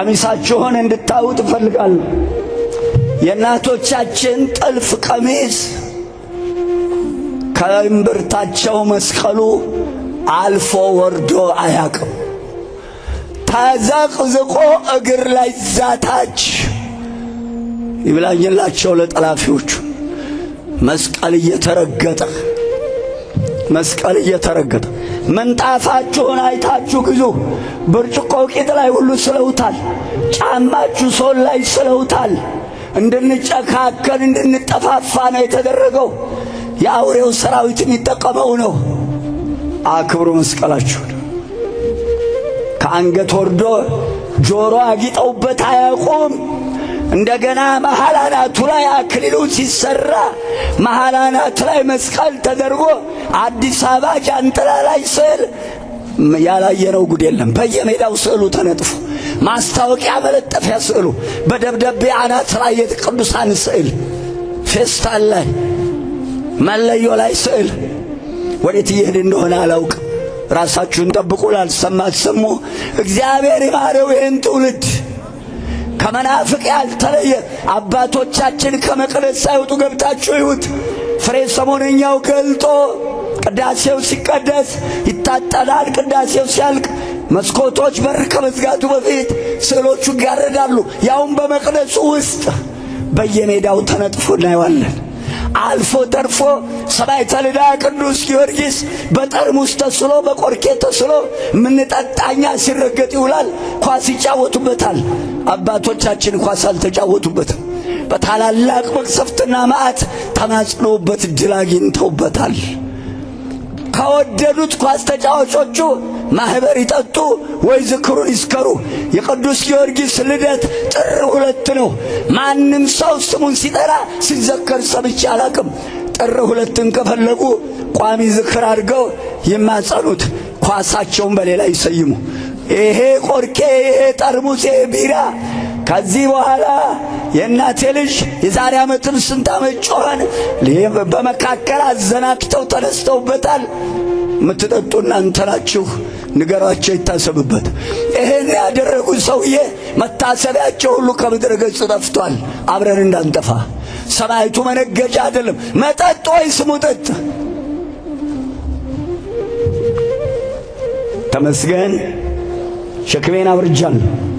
ቀሚሳችሁን እንድታዩት እፈልጋለሁ። የእናቶቻችን ጥልፍ ቀሚስ ከእምብርታቸው መስቀሉ አልፎ ወርዶ አያቅም። ተዘቅዝቆ እግር ላይ ዛታች ይብላኝላቸው ለጠላፊዎቹ መስቀል እየተረገጠ ምንጣፋችሁን አይታችሁ ግዙ። ብርጭቆ ቂጥ ላይ ሁሉ ስለውታል። ጫማችሁ ሶል ላይ ስለውታል። እንድንጨካከን እንድንጠፋፋ ነው የተደረገው። የአውሬው ሰራዊት የሚጠቀመው ነው። አክብሩ መስቀላችሁን። ከአንገት ወርዶ ጆሮ አጊጠውበት አያውቁም። እንደገና መሐላ አናቱ ላይ አክሊሉ ሲሰራ መሐላ አናቱ ላይ መስቀል ተደርጎ አዲስ አበባ ጃንጥላ ላይ ስዕል ያላየነው ጉድ የለም። በየሜዳው ስዕሉ ተነጥፎ ማስታወቂያ መለጠፊያ ስዕሉ በደብዳቤ አናት ላይ የቅዱሳን ስዕል ፌስታል ላይ መለዮ ላይ ስዕል። ወዴት እየሄድ እንደሆነ አላውቅም። ራሳችሁን ጠብቁ። ላልሰማ አትሰሙ። እግዚአብሔር ይማረው ይህን ትውልድ። ከመናፍቅ ያልተለየ አባቶቻችን ከመቅደስ ሳይወጡ ገብታችሁ ይሁት። ፍሬ ሰሞነኛው ገልጦ ቅዳሴው ሲቀደስ ይታጠናል። ቅዳሴው ሲያልቅ መስኮቶች በር ከመዝጋቱ በፊት ስዕሎቹ ይጋረዳሉ። ያውም በመቅደሱ ውስጥ በየሜዳው ተነጥፎ እናየዋለን። አልፎ ተርፎ ሰማዕተ ልዳ ቅዱስ ጊዮርጊስ በጠርሙስ ተስሎ በቆርኬ ተስሎ ምንጠጣኛ ሲረገጥ ይውላል። ኳስ ይጫወቱበታል። አባቶቻችን ኳስ አልተጫወቱበትም። በታላላቅ መቅሰፍትና መዓት ተማጽነውበት ድል አግኝተውበታል። ከወደዱት ኳስ ተጫዋቾቹ ማህበር ይጠጡ ወይ ዝክሩን ይስከሩ። የቅዱስ ጊዮርጊስ ልደት ጥር 2 ነው። ማንም ሰው ስሙን ሲጠራ ሲዘከር ሰምቼ አላቅም። ጥር 2ን ከፈለጉ ቋሚ ዝክር አድርገው ይማጸኑት፣ ኳሳቸውን በሌላ ይሰይሙ። ይሄ ቆርኬ፣ ይሄ ጠርሙስ፣ ይሄ ቢራ ከዚህ በኋላ የእናቴ ልጅ የዛሬ ዓመትም ስንት ዓመት ጮኸን በመካከል አዘናክተው ተነስተውበታል። ምትጠጡ እናንተ ናችሁ፣ ንገሯቸው ይታሰብበት። ይሄን ያደረጉ ሰውዬ መታሰቢያቸው ሁሉ ከምድረ ገጽ ጠፍቷል። አብረን እንዳንጠፋ። ሰማይቱ መነገጃ አይደለም። መጠጥ ወይስ ሙጠጥ? ተመስገን ሸክሜን አብርጃለሁ።